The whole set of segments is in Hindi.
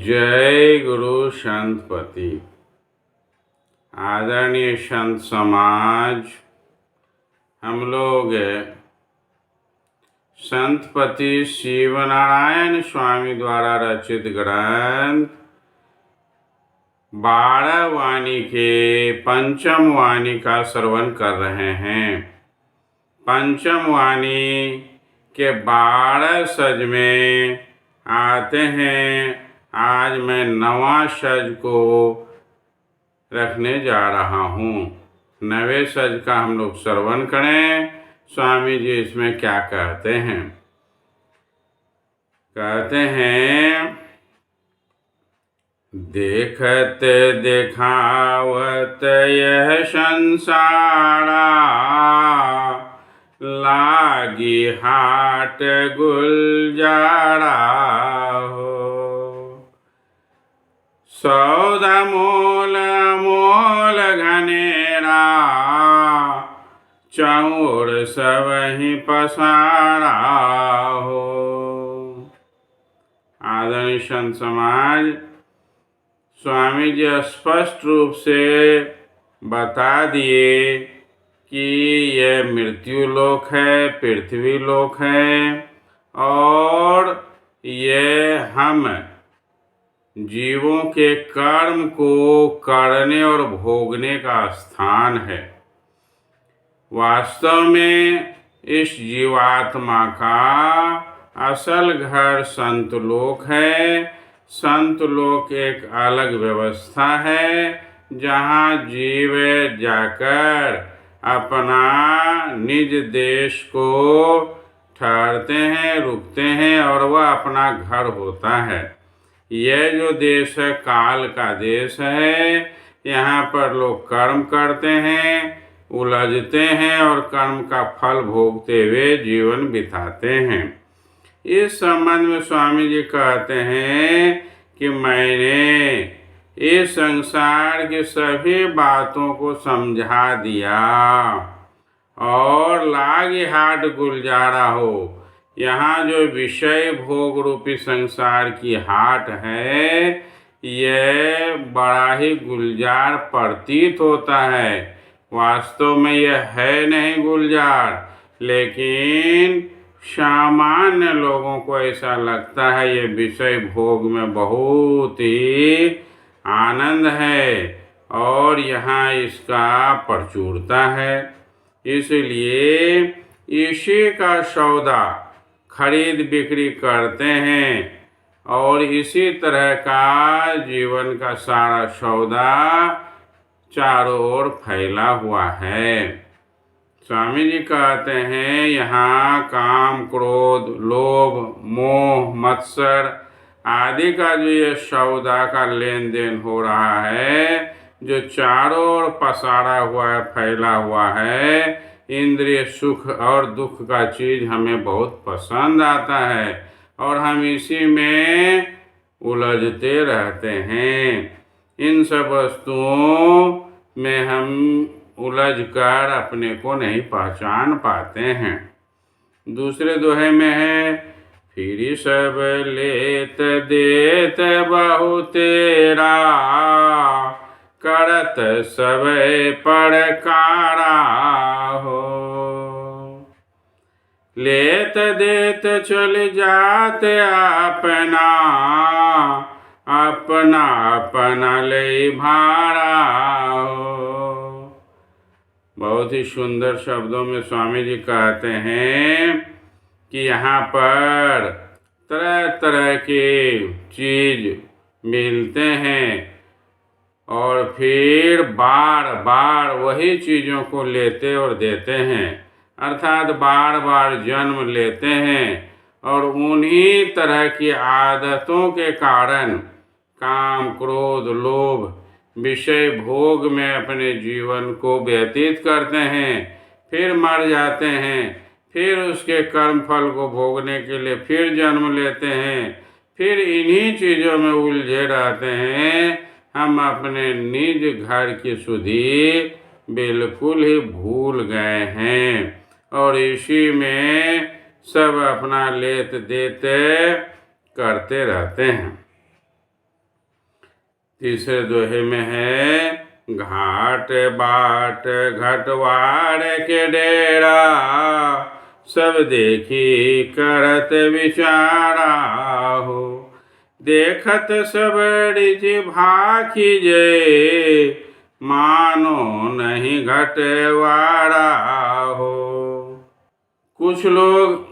जय गुरु संतपति। आदरणीय संत समाज, हम लोग संतपति शिवनारायण स्वामी द्वारा रचित ग्रंथ 12 वाणी के पंचम वाणी का श्रवण कर रहे हैं। पंचम वाणी के 12 सज में आते हैं। आज मैं 9वां सज को रखने जा रहा हूँ। 9वें सज का हम लोग श्रवण करें। स्वामी जी इसमें क्या कहते हैं? कहते हैं, देखत देखावत यह संसारा, लागी हाट गुलजारा हो। सौदा मोल मोल घनेरा, चौर सब ही पसारा हो। आदरणीय संत समाज, स्वामी जी स्पष्ट रूप से बता दिए कि यह मृत्यु लोक है, पृथ्वी लोक है और यह हम जीवों के कर्म को करने और भोगने का स्थान है। वास्तव में इस जीवात्मा का असल घर संत लोक है। संत लोक एक अलग व्यवस्था है, जहाँ जीव जाकर अपना निज देश को ठहरते हैं, रुकते हैं और वह अपना घर होता है। यह जो देश है काल का देश है। यहाँ पर लोग कर्म करते हैं, उलझते हैं और कर्म का फल भोगते हुए जीवन बिताते हैं। इस संबंध में स्वामी जी कहते हैं कि मैंने इस संसार की सभी बातों को समझा दिया और लागी हाट गुलजारा हो। यहाँ जो विषय भोग रूपी संसार की हाट है, यह बड़ा ही गुलजार प्रतीत होता है। वास्तव में यह है नहीं गुलजार, लेकिन सामान्य लोगों को ऐसा लगता है ये विषय भोग में बहुत ही आनंद है और यहाँ इसका प्रचुरता है। इसलिए इसी का सौदा खरीद बिक्री करते हैं और इसी तरह का जीवन का सारा सौदा चारों ओर फैला हुआ है। स्वामी जी कहते हैं, यहाँ काम, क्रोध, लोभ, मोह, मत्सर आदि का जो ये सौदा का लेन देन हो रहा है, जो चारों ओर पसारा हुआ है, फैला हुआ है, इंद्रिय सुख और दुख का चीज हमें बहुत पसंद आता है और हम इसी में उलझते रहते हैं। इन सब वस्तुओं में हम उलझ कर अपने को नहीं पहचान पाते हैं। दूसरे दोहे में है, फिर सब लेत देत बहु तेरा, करत सब परकारा हो। लेत देत चल जात अपना, अपना अपना ले भारा हो। बहुत ही सुंदर शब्दों में स्वामी जी कहते हैं कि यहाँ पर तरह तरह के चीज मिलते हैं और फिर बार बार वही चीज़ों को लेते और देते हैं, अर्थात बार बार जन्म लेते हैं और उन्हीं तरह की आदतों के कारण काम, क्रोध, लोभ, विषय भोग में अपने जीवन को व्यतीत करते हैं, फिर मर जाते हैं, फिर उसके कर्म फल को भोगने के लिए फिर जन्म लेते हैं, फिर इन्हीं चीज़ों में उलझे रहते हैं। हम अपने निज घर की सुधि बिल्कुल ही भूल गए हैं और इसी में सब अपना लेत देते करते रहते हैं। तीसरे दोहे में है, घाट बाट घटवाड़ के डेरा, सब देखी करत विचारा हो। देखत सब रिझ भाखी जे, मानो नहीं घटवाड़ा हो। कुछ लोग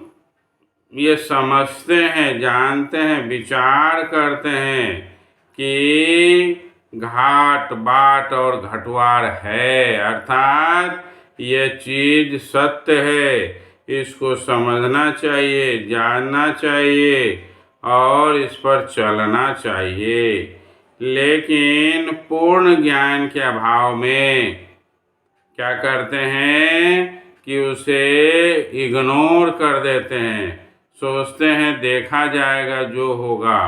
ये समझते हैं, जानते हैं, विचार करते हैं कि घाट बाट और घटवाड़ है, अर्थात ये चीज सत्य है, इसको समझना चाहिए, जानना चाहिए और इस पर चलना चाहिए। लेकिन पूर्ण ज्ञान के अभाव में क्या करते हैं कि उसे इग्नोर कर देते हैं, सोचते हैं देखा जाएगा जो होगा,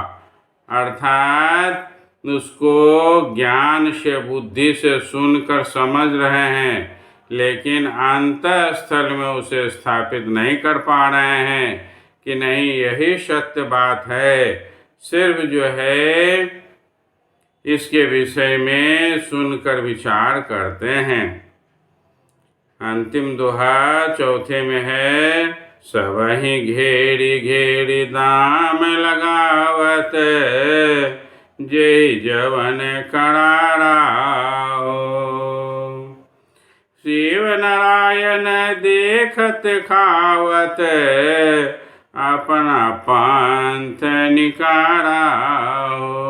अर्थात उसको ज्ञान से बुद्धि से सुनकर समझ रहे हैं, लेकिन अंतःस्थल में उसे स्थापित नहीं कर पा रहे हैं कि नहीं यही सत्य बात है। सिर्फ जो है इसके विषय में सुनकर विचार करते हैं। अंतिम दोहा चौथे में है, सबहि घेरी घेरी दाम लगावत, जे जवन करारा हो। शिव नारायण देखत खावत, अपना पंथ निकारा हो।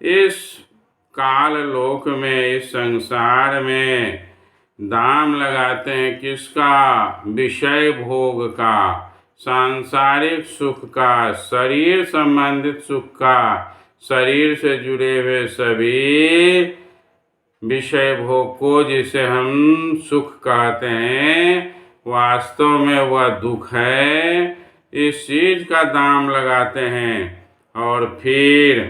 इस काल लोक में, इस संसार में दाम लगाते हैं किसका? विषय भोग का, सांसारिक सुख का, शरीर संबंधित सुख का, शरीर से जुड़े हुए सभी विषय भोग को जिसे हम सुख कहते हैं, वास्तव में वह दुख है। इस चीज का दाम लगाते हैं और फिर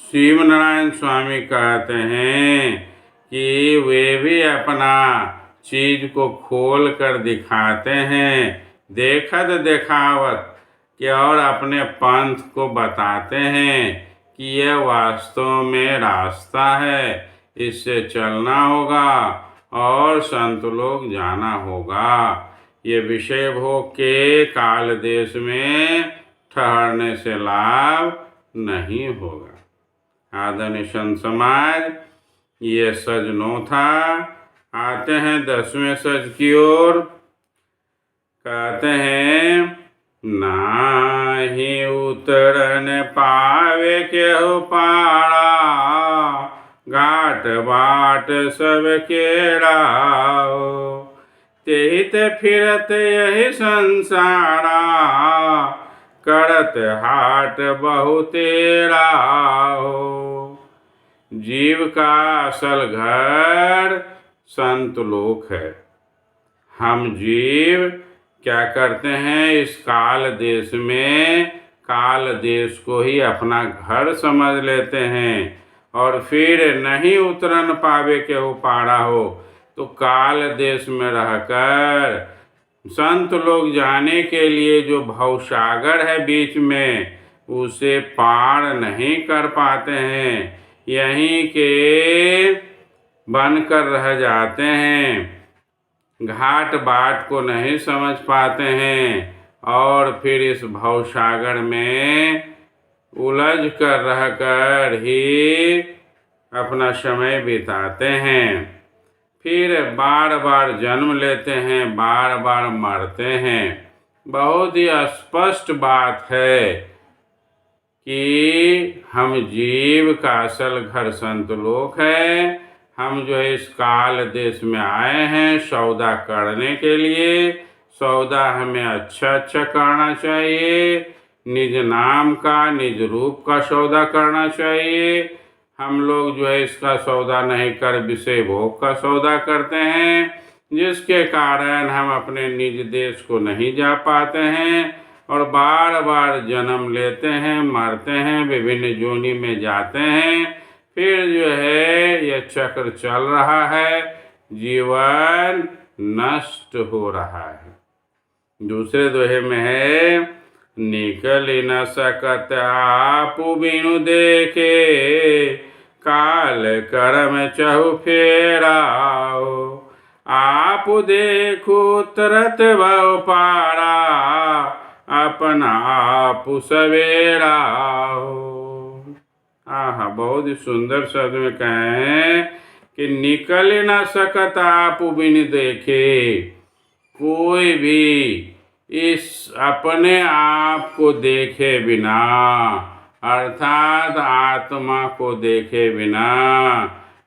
शिव नारायण स्वामी कहते हैं कि वे भी अपना चीज को खोल कर दिखाते हैं, देखत दिखावत कि और अपने पंथ को बताते हैं कि यह वास्तव में रास्ता है, इससे चलना होगा और संत लोग जाना होगा। ये विषय भोग के काल देश में ठहरने से लाभ नहीं होगा। आदरणीय संत समाज, ये सज 9 था। आते हैं 10वें सज की ओर। कहते हैं, नाही उतरन पावे केहू पाड़ा, घाट बाट सब केड़ा हो। तेहित फिरत यही संसारा, करत हाट बहुतेरा हो। जीव का असल घर संत लोक है। हम जीव क्या करते हैं, इस काल देश में काल देश को ही अपना घर समझ लेते हैं और फिर नहीं उतरन पावे केहू पाड़ा हो, तो काल देश में रहकर संत लोग जाने के लिए जो भवसागर है बीच में, उसे पार नहीं कर पाते हैं, यहीं के बनकर रह जाते हैं, घाट बाट को नहीं समझ पाते हैं और फिर इस भवसागर में उलझ कर रहकर ही अपना समय बिताते हैं। फिर बार बार जन्म लेते हैं, बार बार मरते हैं। बहुत ही स्पष्ट बात है कि हम जीव का असल घर संत लोक है। हम जो है इस काल देश में आए हैं सौदा करने के लिए। सौदा हमें अच्छा अच्छा करना चाहिए, निज नाम का, निज रूप का सौदा करना चाहिए। हम लोग जो है इसका सौदा नहीं कर विषय भोग का सौदा करते हैं, जिसके कारण हम अपने निज देश को नहीं जा पाते हैं और बार बार जन्म लेते हैं, मरते हैं, विभिन्न योनि में जाते हैं। फिर जो है यह चक्र चल रहा है, जीवन नष्ट हो रहा है। दूसरे दोहे में है, निकल न सकत आपु बिनु देखे, काल करम चहु फेराओ। आप देखो तरत भव पारा, अपना आप सवेरा हो। आहा, बहुत ही सुंदर शब्द में कहें कि निकल न सकत आप बिन देखे। कोई भी इस अपने आप को देखे बिना, अर्थात आत्मा को देखे बिना,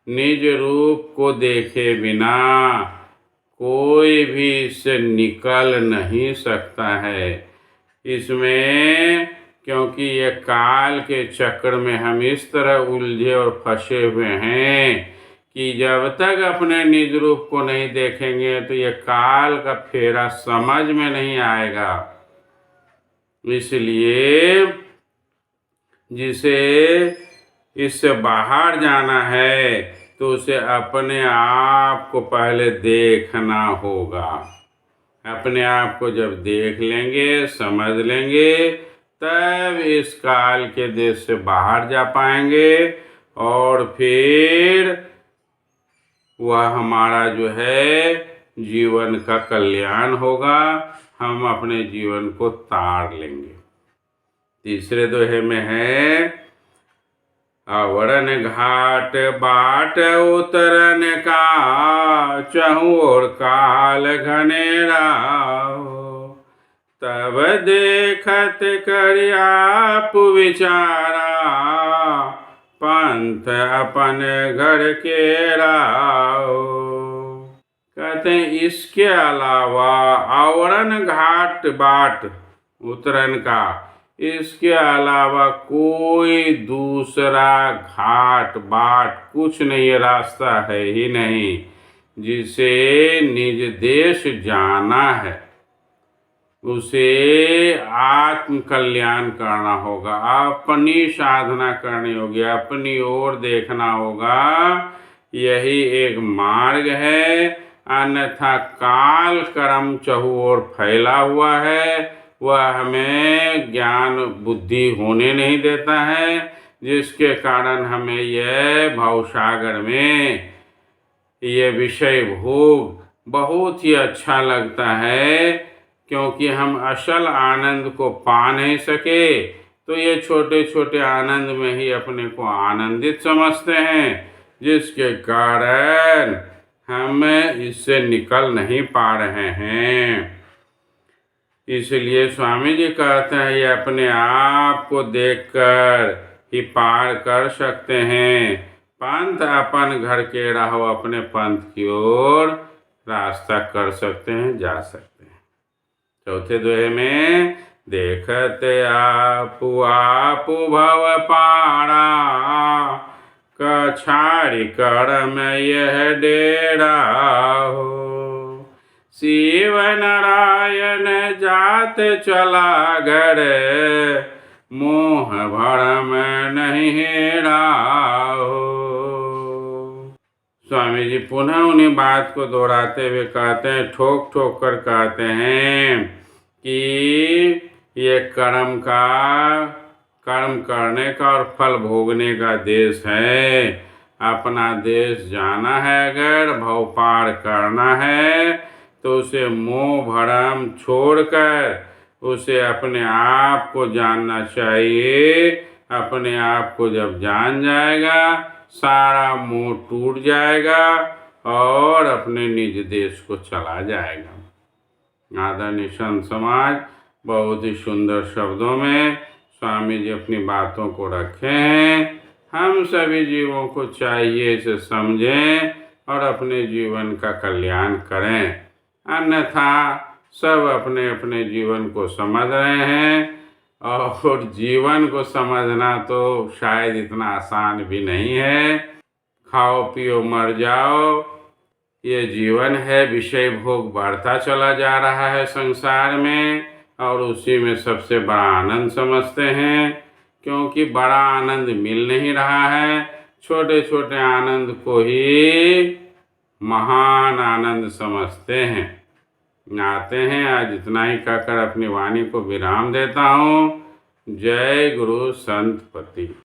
निज रूप को देखे बिना कोई भी इससे निकल नहीं सकता है। इसमें क्योंकि ये काल के चक्र में हम इस तरह उलझे और फंसे हुए हैं कि जब तक अपने निज रूप को नहीं देखेंगे तो ये काल का फेरा समझ में नहीं आएगा। इसलिए जिसे इससे बाहर जाना है तो उसे अपने आप को पहले देखना होगा। अपने आप को जब देख लेंगे, समझ लेंगे, तब इस काल के देश से बाहर जा पाएंगे और फिर वह हमारा जो है जीवन का कल्याण होगा। हम अपने जीवन को तार लेंगे। तीसरे दोहे में है, अवरन घाट बाट उतरन का, चहु और काल घनेरा हो। तब देखत करि आप विचारा, पंथ अपन घर केरा हो। कहते हैं इसके अलावा अवरन घाट बाट उतरन का, इसके अलावा कोई दूसरा घाट बाट कुछ नहीं, रास्ता है ही नहीं। जिसे निज देश जाना है उसे आत्म कल्याण करना होगा, अपनी साधना करनी होगी, अपनी ओर देखना होगा। यही एक मार्ग है। अन्यथा काल कर्म चहु ओर फैला हुआ है, वह हमें ज्ञान बुद्धि होने नहीं देता है, जिसके कारण हमें यह भवसागर में ये विषय भोग बहुत ही अच्छा लगता है। क्योंकि हम असल आनंद को पा नहीं सके तो ये छोटे छोटे आनंद में ही अपने को आनंदित समझते हैं, जिसके कारण हम इससे निकल नहीं पा रहे हैं। इसलिए स्वामी जी कहते हैं ये अपने आप को देखकर ही पार कर सकते हैं। पंथ अपन घर के रहो, अपने पंथ की ओर रास्ता कर सकते हैं, जा सकते हैं। चौथे दोहे में, देखते आपु भव पारा, कछाड़ी करम यह डेरा हो। शिव नारायण जात चला घर, मोह भरम नहीं हेरा हो। स्वामी जी पुनः उन्हीं बात को दोहराते हुए कहते हैं, ठोक ठोक कर कहते हैं कि ये कर्म करने का और फल भोगने का देश है। अपना देश जाना है, अगर भव पार करना है तो उसे मोह भरम छोड़कर उसे अपने आप को जानना चाहिए। अपने आप को जब जान जाएगा, सारा मोह टूट जाएगा और अपने निज देश को चला जाएगा। आदरणीय संत समाज बहुत ही सुंदर शब्दों में स्वामी जी अपनी बातों को रखे हैं। हम सभी जीवों को चाहिए इसे समझें और अपने जीवन का कल्याण करें। अन्यथा सब अपने अपने जीवन को समझ रहे हैं और जीवन को समझना तो शायद इतना आसान भी नहीं है। खाओ पियो मर जाओ, ये जीवन है। विषय भोग बढ़ता चला जा रहा है संसार में और उसी में सबसे बड़ा आनंद समझते हैं, क्योंकि बड़ा आनंद मिल नहीं रहा है। छोटे छोटे आनंद को ही महान आनंद समझते हैं। आते हैं। आज इतना ही कहकर अपनी वाणी को विराम देता हूँ। जय गुरु संत पति।